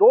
2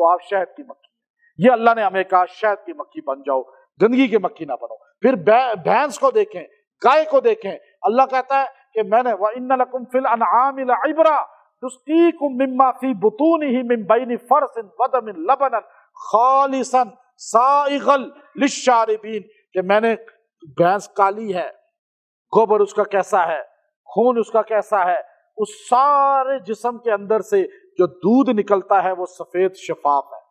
تو آپ شہد کی مکھی ہیں۔ یہ اللہ نے ہمیں کہا شہد کی مکھی بن جاؤ، گندگی کی مکھی نہ بنو۔ پھر بھینس کو دیکھیں، گائے کو دیکھیں، اللہ کہتا ہے کہ میں نے وَإِنَّ لَكُمْ فِي الْأَنْعَامِ لَعِبْرَةً نُسْقِيكُم مِّمَّا فِي بُطُونِهِ مِن بَيْنِ فَرْثٍ وَدَمٍ لَبَنًا خَالِصًا سَائِغًا لِلشَّارِبِينَ، کہ میں نے بھینس کالی ہے، گوبر اس کا کیسا ہے، خون اس کا کیسا ہے، اس سارے جسم کے اندر سے جو دودھ نکلتا ہے وہ سفید شفاف ہے۔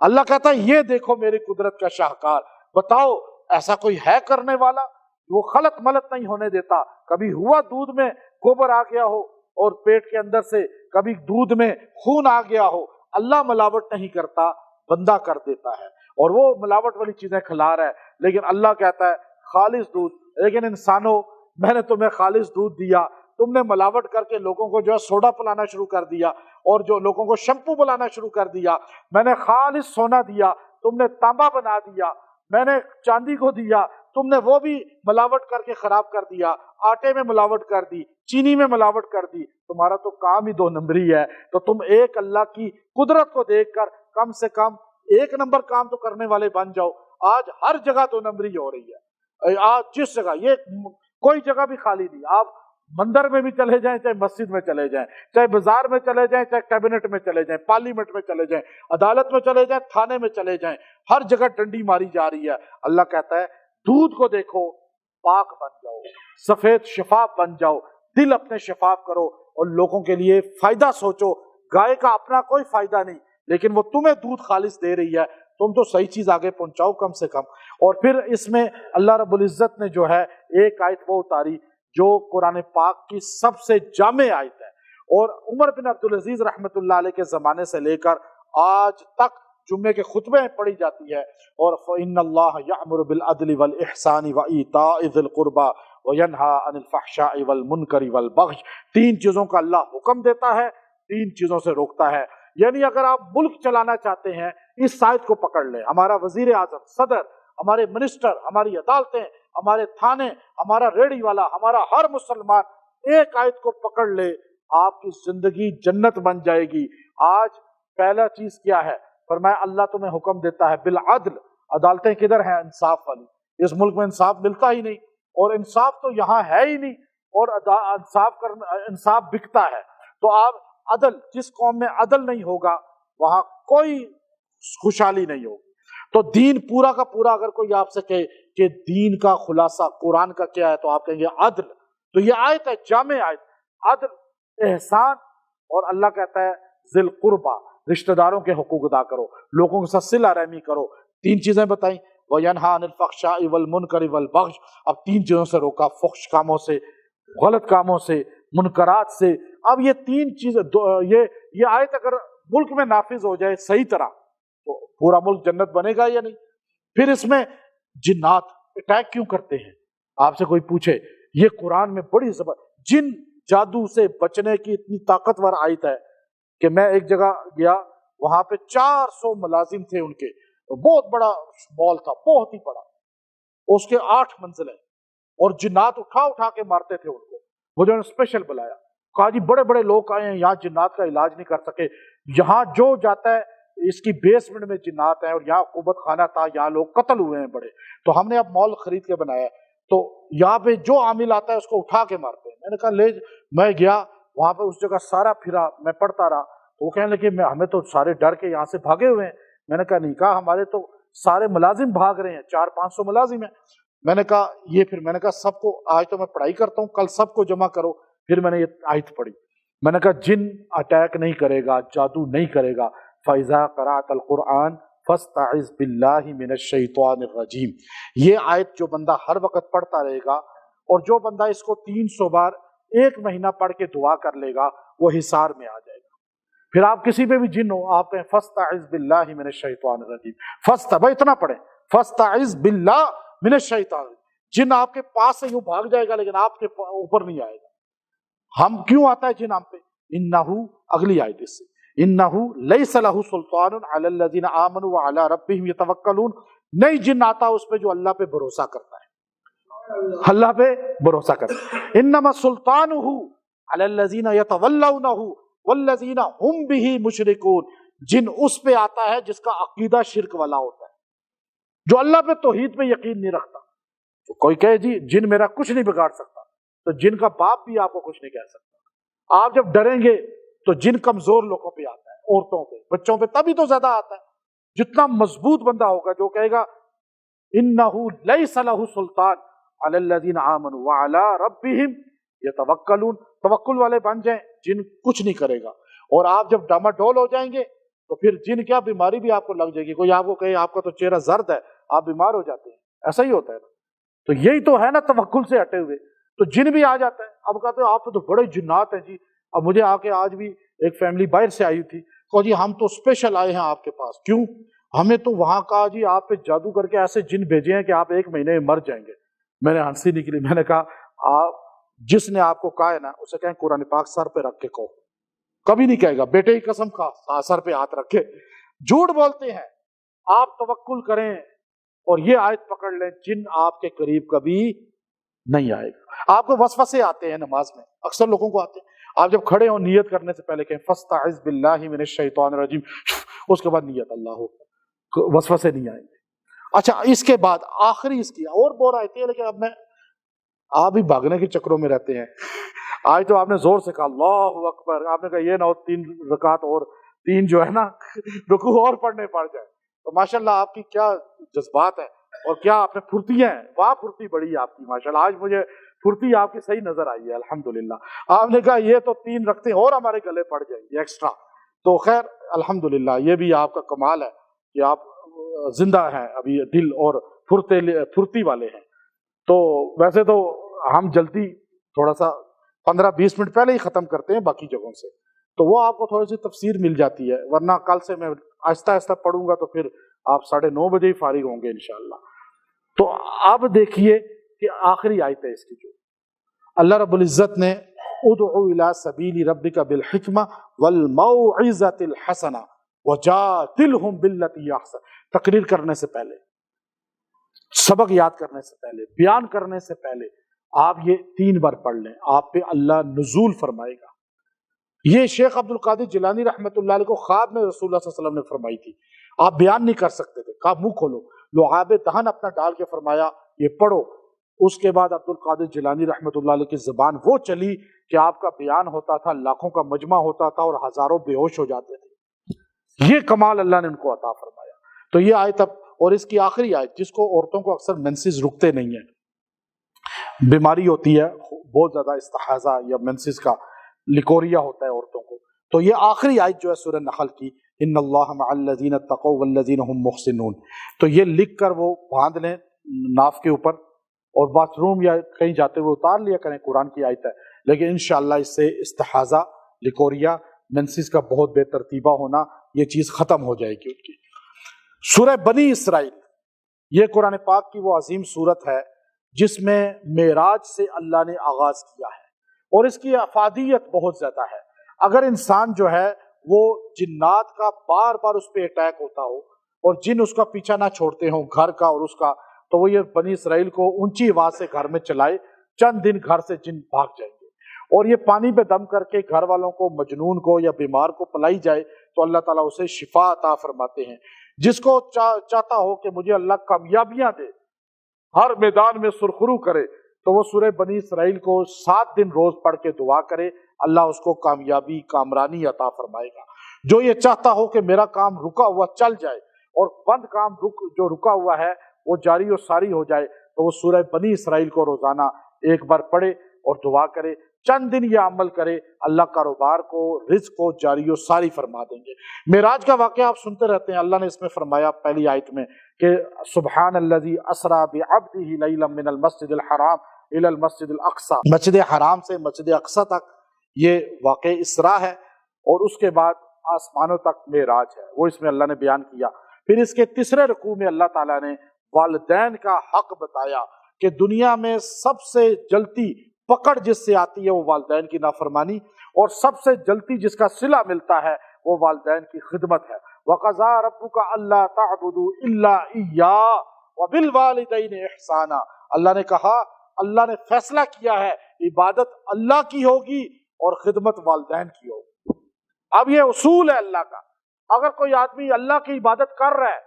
اللہ کہتا ہے یہ دیکھو میری قدرت کا شاہکار، بتاؤ ایسا کوئی ہے کرنے والا؟ وہ خلط ملط نہیں ہونے دیتا۔ کبھی ہوا دودھ میں گوبر آ گیا ہو اور پیٹ کے اندر سے کبھی دودھ میں خون آ گیا ہو، اللہ ملاوٹ نہیں کرتا، بندہ کر دیتا ہے، اور وہ ملاوٹ والی چیزیں کھلا رہا ہے۔ لیکن اللہ کہتا ہے خالص دودھ۔ لیکن انسانوں، میں نے تمہیں خالص دودھ دیا، تم نے ملاوٹ کر کے لوگوں کو جو ہے سوڈا پلانا شروع کر دیا، اور جو لوگوں کو شیمپو پلانا شروع کر دیا۔ میں نے خالص سونا دیا، تم نے تانبا بنا دیا۔ میں نے چاندی کو دیا، تم نے وہ بھی ملاوٹ کر کے خراب کر دیا، آٹے میں ملاوٹ کر دی، چینی میں ملاوٹ کر دی۔ تمہارا تو کام ہی 2 نمبری ہے، تو تم ایک اللہ کی قدرت کو دیکھ کر کم سے کم 1 نمبر کام تو کرنے والے بن جاؤ۔ آج ہر جگہ 2 نمبری ہو رہی ہے، آج جس جگہ، یہ کوئی جگہ بھی خالی نہیں۔ آپ مندر میں بھی چلے جائیں، چاہے مسجد میں چلے جائیں، چاہے بازار میں چلے جائیں، چاہے کیبنٹ میں چلے جائیں، پارلیمنٹ میں چلے جائیں، عدالت میں چلے جائیں، تھانے میں چلے جائیں، ہر جگہ ڈنڈی ماری جا رہی ہے۔ اللہ کہتا ہے دودھ کو دیکھو، پاک بن جاؤ، سفید شفاف بن جاؤ، دل اپنے شفاف کرو اور لوگوں کے لیے فائدہ سوچو۔ گائے کا اپنا کوئی فائدہ نہیں، لیکن وہ تمہیں دودھ خالص دے رہی ہے، تم تو صحیح چیز آگے پہنچاؤ کم سے کم۔ اور پھر اس میں اللہ رب العزت نے جو ہے ایک آیت وہ اتاری جو قرآن پاک کی سب سے جامع آیت ہے، اور عمر بن عبدالعزیز رحمۃ اللہ علیہ کے زمانے سے لے کر آج تک جمعے کے خطبے میں پڑھی جاتی ہے۔ اور فَإِنَّ اللَّهَ يَأْمُرُ بِالْعَدْلِ وَالْإِحْسَانِ وَإِيتَاءِ ذِي الْقُرْبَى وَيَنْهَى عَنِ الْفَحْشَاءِ وَالْمُنكَرِ وَالْبَغْيِ۔ 3 چیزوں کا اللہ حکم دیتا ہے، 3 چیزوں سے روکتا ہے۔ یعنی اگر آپ ملک چلانا چاہتے ہیں، اس آیت کو پکڑ لیں۔ ہمارا وزیر اعظم، صدر، ہمارے منسٹر، ہماری عدالتیں، ہمارے تھانے، ہمارا ریڑھی والا، ہمارا ہر مسلمان ایک آیت کو پکڑ لے، آپ کی زندگی جنت بن جائے گی۔ آج پہلا چیز کیا ہے؟ فرمایا اللہ تمہیں حکم دیتا ہے بالعدل۔ عدالتیں کدھر ہیں انصاف والی؟ اس ملک میں انصاف ملتا ہی نہیں، اور انصاف تو یہاں ہے ہی نہیں، اور انصاف بکتا ہے۔ تو آپ عدل، جس قوم میں عدل نہیں ہوگا وہاں کوئی خوشحالی نہیں ہوگی۔ تو دین پورا کا پورا، اگر کوئی آپ سے کہے کہ دین کا خلاصہ قرآن کا کیا ہے، تو آپ کہیں گے عدل۔ تو یہ آیت ہے، جامع آیت، عدل، احسان، اور اللہ کہتا ہے ذی القربہ، رشتہ داروں کے حقوق ادا کرو، لوگوں کے ساتھ صلہ رحمی کرو۔ 3 چیزیں بتائیں، وَيَنْهَى عَنِ الْفَحْشَاءِ وَالْمُنكَرِ وَالْبَغْيِ۔ اب 3 چیزوں سے روکا، فحش کاموں سے، غلط کاموں سے، منکرات سے۔ اب یہ 3 چیزیں، یہ آیت اگر ملک میں نافذ ہو جائے صحیح طرح تو پورا ملک جنت بنے گا یا نہیں؟ پھر اس میں جنات اٹیک کیوں کرتے ہیں؟ آپ سے کوئی پوچھے، یہ قرآن میں بڑی جن جادو سے بچنے کی اتنی طاقتور آیت ہے کہ میں ایک جگہ گیا، وہاں پہ 400 ملازم تھے ان کے، بہت بڑا مال تھا، بہت ہی بڑا، اس کے 8 منزلیں، اور جنات اٹھا اٹھا کے مارتے تھے ان کو۔ مجھے انہوں نے اسپیشل بلایا، کہا جی بڑے بڑے لوگ آئے ہیں یہاں، جنات کا علاج نہیں کر سکے، یہاں جو جاتا ہے اس کی بیسمنٹ میں جنات ہیں، اور یہاں قوت خانہ تھا، یہاں لوگ قتل ہوئے ہیں بڑے، تو ہم نے اب مال خرید کے بنایا ہے، تو یہاں پہ جو عامل آتا ہے اس کو اٹھا کے مارتے ہیں۔ میں نے کہا لے، میں گیا وہاں پہ اس جگہ سارا پھرا، میں پڑھتا رہا، تو وہ کہنے لگے ہمیں تو سارے ڈر کے یہاں سے بھاگے ہوئے ہیں۔ میں نے کہا نہیں، کہا ہمارے تو سارے ملازم بھاگ رہے ہیں، 400-500 ملازم ہیں۔ میں نے کہا یہ، پھر میں نے کہا سب کو، آج تو میں پڑھائی کرتا ہوں، کل سب کو جمع کرو۔ پھر میں نے یہ آیت پڑھی، میں نے کہا جن اٹیک نہیں کرے گا، جادو نہیں کرے گا۔ فَإِذَا قَرَأْتَ الْقُرْآنَ فَاسْتَعِذْ بِاللَّهِ مِنَ الشَّيْطَانِ الرَّجِيمِ۔ یہ آیت جو بندہ ہر وقت پڑھتا رہے گا، اور جو بندہ اس کو 300 بار 1 مہینہ پڑھ کے دعا کر لے گا، وہ حصار میں آ جائے گا۔ پھر آپ کسی پہ بھی جن ہو، آپ کہیں فَاسْتَعِذْ بِاللَّهِ مِنَ الشَّيْطَانِ الرَّجِيمِ، بھائی اتنا پڑھیں، فَاسْتَعِذْ بِاللَّهِ مِنَ الشَّيْطَانِ۔ جن آپ کے پاس سے یوں بھاگ جائے گا لیکن آپ کے اوپر نہیں آئے گا۔ ہم کیوں آتا ہے جن ہم پہ؟ انَّهُ، اگلی آیت اس سے، انَّهُ لَيْسَ لَهُ سُلْطَانٌ عَلَى الَّذِينَ آمَنُوا وَعَلَى رَبِّهِمْ يَتَوَكَّلُونَ۔ نہیں جن آتا اس پہ جو اللہ پہ بھروسہ کرتا ہے، اللہ پہ بھروسہ کرتا ہے۔ انما سلطانہ علی الذین یتولونہ والذین هم بہ مشرکون۔ جن اس پہ آتا ہے جس کا عقیدہ شرک والا ہوتا ہے، جو اللہ پہ توحید پہ یقین نہیں رکھتا. تو کوئی کہے جی جن میرا کچھ نہیں بگاڑ سکتا، تو جن کا باپ بھی آپ کو کچھ نہیں کہہ سکتا. آپ جب ڈریں گے تو جن کمزور لوگوں پہ آتا ہے، عورتوں پہ، بچوں پہ تبھی تو زیادہ آتا ہے. جتنا مضبوط بندہ ہوگا جو کہے گا اِنَّهُ لَيْسَ لَهُ سُلْطَانٌ عَلَى الَّذِينَ آمَنُوا وَعَلَىٰ رَبِّهِمْ يَتَوَكَّلُونَ. توکل والے بن جائیں، جن کچھ نہیں کرے گا. اور آپ جب ڈاماڈول ہو جائیں گے تو پھر جن کیا بیماری بھی آپ کو لگ جائے گی. کوئی آپ کو کہے آپ کا تو چہرہ زرد ہے، آپ بیمار ہو جاتے ہیں، ایسا ہی ہوتا ہے نا. تو یہی تو ہے نا توکل سے ہٹے ہوئے. تو جن بھی آ جاتا ہے. اب کہتے ہیں آپ تو بڑے جنات ہیں جی. اب مجھے آ کے آج بھی ایک فیملی باہر سے آئی تھی، کہو جی ہم تو اسپیشل آئے ہیں آپ کے پاس. کیوں؟ ہمیں تو وہاں کہا جی آپ پہ جادو کر کے ایسے جن بھیجے ہیں کہ آپ 1 مہینے میں مر جائیں گے. میں نے ہنسی نکلی، میں نے کہا آپ جس نے آپ کو کہا ہے نا اسے کہیں قرآن پاک سر پہ رکھ کے کہو. کبھی نہیں کہے گا بیٹے کی قسم کھا سر پہ ہاتھ رکھے. جھوٹ بولتے ہیں. آپ توکل کریں اور یہ آیت پکڑ لیں، جن آپ کے قریب کبھی نہیں آئے گا. آپ کو وسوسے آتے ہیں نماز میں، اکثر لوگوں کو آتے ہیں. آپ جب کھڑے ہوں نیت کرنے سے پہلے کہیں فاستعذ باللہ من الشیطان الرجیم، اس کے بعد نیت اللہ ہو، وسوسے نہیں آئیں گے. اچھا اس کے بعد آخری اس کی اور بور آئے، لیکن اب میں آپ بھی بھاگنے کے چکروں میں رہتے ہیں. آج تو آپ نے زور سے کہا اللہ اکبر، آپ نے کہا یہ نہ ہو 3 رکعت اور 3 جو ہے نا رکوع اور پڑھنے پڑ جائے. تو ماشاءاللہ آپ کی کیا جذبات ہیں اور کیا آپ نے پھرتیاں ہیں. واہ پھرتی بڑی ہے آپ کی ماشاءاللہ. آج مجھے پھرتی آپ کی صحیح نظر آئی ہے الحمدللہ. آپ نے کہا یہ تو 3 رکھتے اور ہمارے گلے پڑ جائیں گے ایکسٹرا. تو خیر الحمدللہ یہ بھی آپ کا کمال ہے کہ آپ زندہ ہیں ابھی، دل اور پھرتی والے ہیں. تو ویسے تو ہم جلدی تھوڑا سا 15-20 منٹ پہلے ہی ختم کرتے ہیں باقی جگہوں سے، تو وہ آپ کو تھوڑی سی تفسیر مل جاتی ہے. ورنہ کل سے میں آہستہ آہستہ پڑھوں گا تو پھر آپ 9:30 بجے ہی فارغ ہوں گے انشاءاللہ. تو اب دیکھیے کہ آخری آیت ہے اس کی، جو اللہ رب العزت نے ادعو الی سبیل ربک بالحکمہ والموعظۃ الحسنہ وجادلہم باللتی ہی احسن. تقریر کرنے سے پہلے، سبق یاد کرنے سے پہلے، بیان کرنے سے پہلے آپ یہ 3 بار پڑھ لیں، آپ پہ اللہ نزول فرمائے گا. یہ شیخ عبد القادر جیلانی رحمۃ اللہ علیہ کو خواب میں رسول اللہ صلی اللہ علیہ وسلم نے فرمائی تھی. آپ بیان نہیں کر سکتے تھے، کہا منہ کھولو، لعاب دہن اپنا ڈال کے فرمایا یہ پڑھو. اس کے بعد عبد القادر جیلانی رحمۃ اللہ علیہ کی زبان وہ چلی کہ آپ کا بیان ہوتا تھا، لاکھوں کا مجمع ہوتا تھا اور ہزاروں بے ہوش ہو جاتے تھے. یہ کمال اللہ نے ان کو عطا فرمایا. تو یہ آیت اب، اور اس کی آخری آیت جس کو عورتوں کو اکثر مینسز رکتے نہیں ہیں، بیماری ہوتی ہے بہت زیادہ استحاضہ یا مینسز کا، لیکوریا ہوتا ہے عورتوں کو. تو یہ آخری آیت جو ہے سورہ نحل کی، ان اللہ مع الذین اتقوا والذین هم محسنون. تو یہ لکھ کر وہ باندھ لیں ناف کے اوپر، اور باتھ روم یا کہیں جاتے ہوئے اتار لیا کریں. قرآن کی آیت ہے، لیکن انشاءاللہ اس سے استحاضہ، لیکوریا، مینسز کا بہت بے ترتیبہ ہونا، یہ چیز ختم ہو جائے گی ان کی. سورہ بنی اسرائیل یہ قرآن پاک کی وہ عظیم صورت ہے جس میں معراج سے اللہ نے آغاز کیا ہے، اور اس کی افادیت بہت زیادہ ہے. اگر انسان جو ہے وہ جنات کا بار بار اس پہ اٹیک ہوتا ہو اور جن اس کا پیچھا نہ چھوڑتے ہوں گھر کا اور اس کا، تو وہ یہ بنی اسرائیل کو اونچی آواز سے گھر میں چلائے، چند دن گھر سے جن بھاگ جائیں گے. اور یہ پانی پہ دم کر کے گھر والوں کو، مجنون کو یا بیمار کو پلائی جائے تو اللہ تعالیٰ اسے شفا عطا فرماتے ہیں. جس کو چاہتا ہو کہ مجھے اللہ کامیابیاں دے، ہر میدان میں سرخرو کرے، تو وہ سورہ بنی اسرائیل کو 7 دن روز پڑھ کے دعا کرے، اللہ اس کو کامیابی، کامرانی عطا فرمائے گا. جو یہ چاہتا ہو کہ میرا کام رکا ہوا چل جائے اور بند کام جو رکا ہوا ہے وہ جاری و ساری ہو جائے، تو وہ سورہ بنی اسرائیل کو روزانہ 1 بار پڑھے اور دعا کرے. چند دن یہ عمل کرے، اللہ کاروبار کو، رزق کو جاری و ساری فرما دیں گے. معراج کا واقعہ آپ سنتے رہتے ہیں. اللہ نے اس میں فرمایا پہلی آیت میں کہ سبحان الذی اسری بعبدہ لیلا من المسجد الحرام الی المسجد الاقصی، مسجد حرام سے مسجد اقصی تک یہ واقع اسراء ہے، اور اس کے بعد آسمانوں تک معراج ہے، وہ اس میں اللہ نے بیان کیا. پھر اس کے تیسرے رکوع میں اللہ تعالیٰ نے والدین کا حق بتایا کہ دنیا میں سب سے جلتی پکڑ جس سے آتی ہے وہ والدین کی نافرمانی، اور سب سے جلتی جس کا صلہ ملتا ہے وہ والدین کی خدمت ہے. وَقَضَىٰ رَبُّكَ أَلَّا تَعْبُدُوا إِلَّا إِيَّاهُ وَبِالْوَالِدَيْنِ إِحْسَانًا. اللہ نے کہا، اللہ نے فیصلہ کیا ہے عبادت اللہ کی ہوگی اور خدمت والدین کی ہوگی. اب یہ اصول ہے اللہ کا. اگر کوئی آدمی اللہ کی عبادت کر رہا ہے،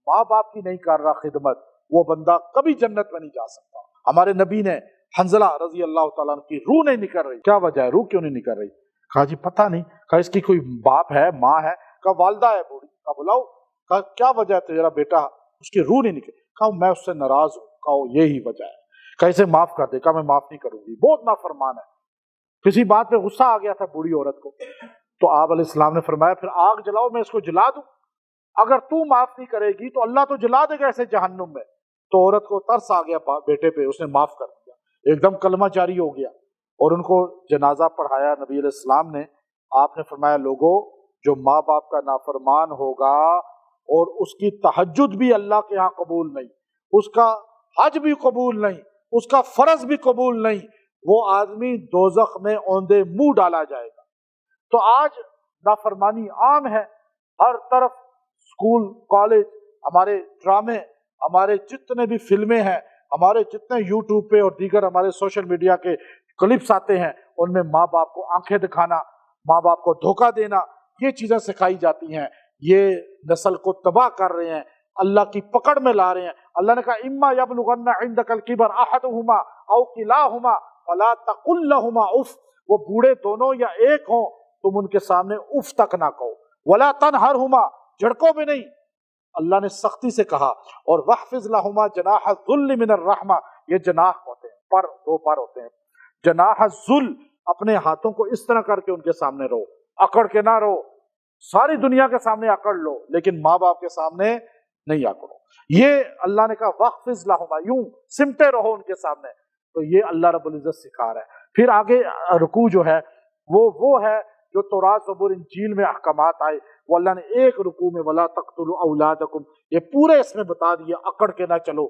ماں باپ کی نہیں کر رہا خدمت، وہ بندہ کبھی جنت میں نہیں جا سکتا۔ ہمارے نبی نے حنظلہ رضی اللہ تعالیٰ عنہ کی روح نہیں نکل رہی، کیا وجہ ہے، روح کیوں نہیں نکل رہی؟ کہا جی پتہ نہیں، کہا اس کی کوئی باپ ہے، ماں ہے، کہا والدہ ہے بوڑھی، کہا بلاؤ، کہا کیا وجہ ہے تیرا بیٹا اس کی روح نہیں نکل؟ کہا میں اس سے ناراض ہوں، کہا یہی وجہ ہے، کہا اسے معاف کر دے، کہا میں معاف نہیں کروں گی، بہت نافرمان ہے۔ کسی بات پہ غصہ آ گیا تھا بوڑھی عورت کو، تو آپ علیہ السلام نے فرمایا پھر آگ جلاؤ، میں اس کو جلا دوں، اگر تو معاف نہیں کرے گی تو اللہ تو جلا دے گا اسے جہنم میں۔ تو عورت کو ترس آ گیا بیٹے پہ، اس نے معاف کر دیا، ایک دم کلمہ جاری ہو گیا، اور ان کو جنازہ پڑھایا نبی علیہ السلام نے۔ آپ نے فرمایا لوگوں، جو ماں باپ کا نافرمان ہوگا اور اس کی تہجد بھی اللہ کے ہاں قبول نہیں، اس کا حج بھی قبول نہیں، اس کا فرض بھی قبول نہیں، وہ آدمی دوزخ میں اوندے منہ ڈالا جائے گا۔ تو آج نافرمانی عام ہے، ہر طرف اسکول، کالج، ہمارے ڈرامے، ہمارے جتنے بھی فلمیں ہیں، ہمارے جتنے یوٹیوب پہ اور دیگر ہمارے سوشل میڈیا کے کلپس آتے ہیں، ان میں ماں باپ کو آنکھیں دکھانا، ماں باپ کو دھوکہ دینا، یہ چیزیں سکھائی جاتی ہیں۔ یہ نسل کو تباہ کر رہے ہیں، اللہ کی پکڑ میں لا رہے ہیں۔ اللہ نے کہا اما یبلغن عندک الکبر احدہما او کلاہما فلا تقل لہما اف، وہ بوڑھے دونوں یا ایک ہوں، تم ان کے سامنے اف تک نہ کہو، ولا تنہرہما، جھڑکو بھی نہیں، اللہ نے سختی سے کہا، اور وحفظ لہما جناح الذل من الرحمہ، یہ جناح ہوتے ہیں، پر، دو پر ہوتے ہیں، جناح الذل، اپنے ہاتھوں کو اس طرح کر کے ان کے سامنے رو، اکڑ کے نہ رو، ساری دنیا کے سامنے اکڑ لو لیکن ماں باپ کے سامنے نہیں اکڑو۔ یہ اللہ نے کہا وحفظ لہما، یوں سمٹے رہو ان کے سامنے، تو یہ اللہ رب العزت سکھا رہا ہے۔ پھر آگے رکوع جو ہے وہ ہے جو تورات زبور انجیل میں احکامات آئے، وہ اللہ نے ایک رکوع میں ولا تقتلوا اولادکم، یہ پورے اس میں بتا دیا، اکڑ کے نہ چلو،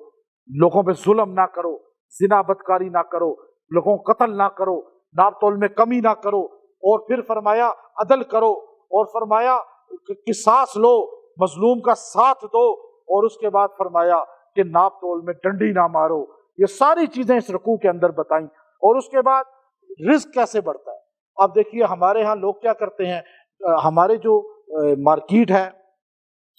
لوگوں پہ ظلم نہ کرو، زنا بدکاری نہ کرو، لوگوں کو قتل نہ کرو، ناپ تول میں کمی نہ کرو، اور پھر فرمایا عدل کرو، اور فرمایا قصاص لو، مظلوم کا ساتھ دو، اور اس کے بعد فرمایا کہ ناپ تول میں ڈنڈی نہ مارو۔ یہ ساری چیزیں اس رکوع کے اندر بتائیں۔ اور اس کے بعد رزق کیسے بڑھتا ہے۔ اب دیکھیے ہمارے ہاں لوگ کیا کرتے ہیں، ہمارے جو مارکیٹ ہے،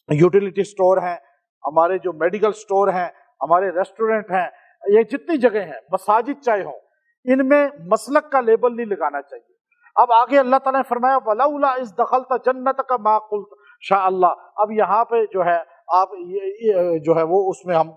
یوٹیلیٹی سٹور ہیں، ہمارے جو میڈیکل سٹور ہیں، ہمارے ریسٹورنٹ ہیں، یہ جتنی جگہ ہیں، مساجد چاہے ہوں، ان میں مسلک کا لیبل نہیں لگانا چاہیے۔ اب آگے اللہ تعالیٰ نے فرمایا وَلَوْلَا إِذْ دَخَلْتَ جَنَّتَكَ مَا قُلْتَ شاء اللہ۔ اب یہاں پہ جو ہے آپ جو ہے وہ اس میں ہم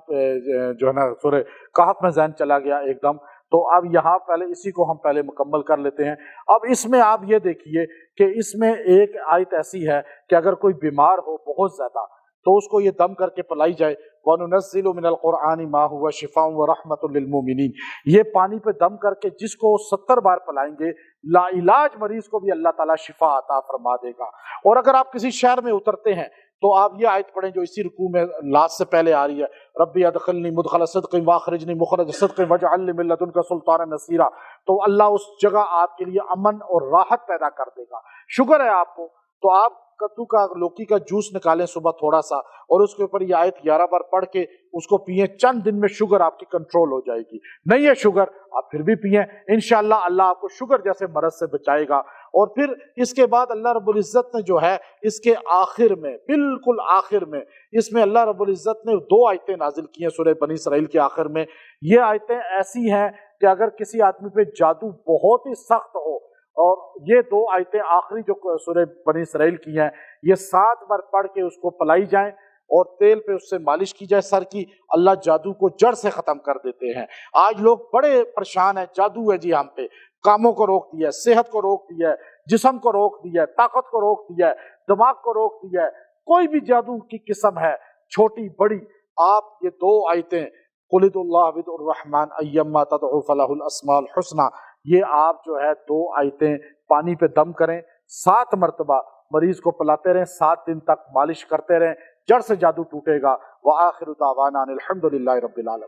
جو ہے نا سورہ کہف میں ذہن چلا گیا ایک دم، تو اب یہاں پہلے اسی کو ہم پہلے مکمل کر لیتے ہیں۔ اب اس میں آپ یہ دیکھیے کہ اس میں ایک آیت ایسی ہے کہ اگر کوئی بیمار ہو بہت زیادہ تو اس کو یہ دم کر کے پلائی جائے، وَنُنَزِّلُ مِنَ الْقُرْآنِ مَا هُوَ شِفَاءٌ وَرَحْمَةٌ لِّلْمُؤْمِنِينَ، یہ پانی پہ دم کر کے جس کو 70 بار پلائیں گے، لا علاج مریض کو بھی اللہ تعالیٰ شفا عطا فرما دے گا۔ اور اگر آپ کسی شہر میں اترتے ہیں تو آپ یہ آیت پڑھیں جو اسی رکوع میں لاسٹ سے پہلے آ رہی ہے، ربی ادخلنی مدخل صدق واخرجنی مخرج صدق واجعل لی من لدنک سلطانا نصیرا، تو اللہ اس جگہ آپ کے لیے امن اور راحت پیدا کر دے گا۔ شکر ہے آپ کو، تو آپ کدو کا لوکی کا جوس نکالیں صبح تھوڑا سا، اور اس کے اوپر یہ آیت 11 بار پڑھ کے اس کو پئیں، چند دن میں شوگر آپ کی کنٹرول ہو جائے گی۔ نہیں ہے شوگر آپ پھر بھی پئیں، انشاءاللہ اللہ آپ کو شوگر جیسے مرض سے بچائے گا۔ اور پھر اس کے بعد اللہ رب العزت نے جو ہے اس کے آخر میں، بالکل آخر میں، اس میں اللہ رب العزت نے 2 آیتیں نازل کی ہیں سورہ بنی اسرائیل کے آخر میں۔ یہ آیتیں ایسی ہیں کہ اگر کسی آدمی پہ جادو بہت ہی سخت ہو، اور یہ 2 آیتیں آخری جو سورہ بنی اسرائیل کی ہیں، یہ 7 بار پڑھ کے اس کو پلائی جائیں اور تیل پہ اس سے مالش کی جائے سر کی، اللہ جادو کو جڑ سے ختم کر دیتے ہیں۔ آج لوگ بڑے پریشان ہیں، جادو ہے جی ہم پہ، کاموں کو روک دیا ہے، صحت کو روک دیا ہے، جسم کو روک دیا ہے، طاقت کو روک دیا ہے، دماغ کو روک دیا ہے، کوئی بھی جادو کی قسم ہے، چھوٹی بڑی، آپ یہ 2 آیتیں قُلِ ادعوا اللَّهَ وادعوا الرَّحْمَٰنَ أَيَّمَّا تَدْعُوا فَلَهُ الْأَسْمَاءُ الْحُسْنَىٰ، یہ آپ جو ہے 2 آیتیں پانی پہ دم کریں، 7 مرتبہ مریض کو پلاتے رہیں، 7 دن تک مالش کرتے رہیں، جڑ سے جادو ٹوٹے گا۔ وآخر دعوانا الحمد للہ رب العالمین۔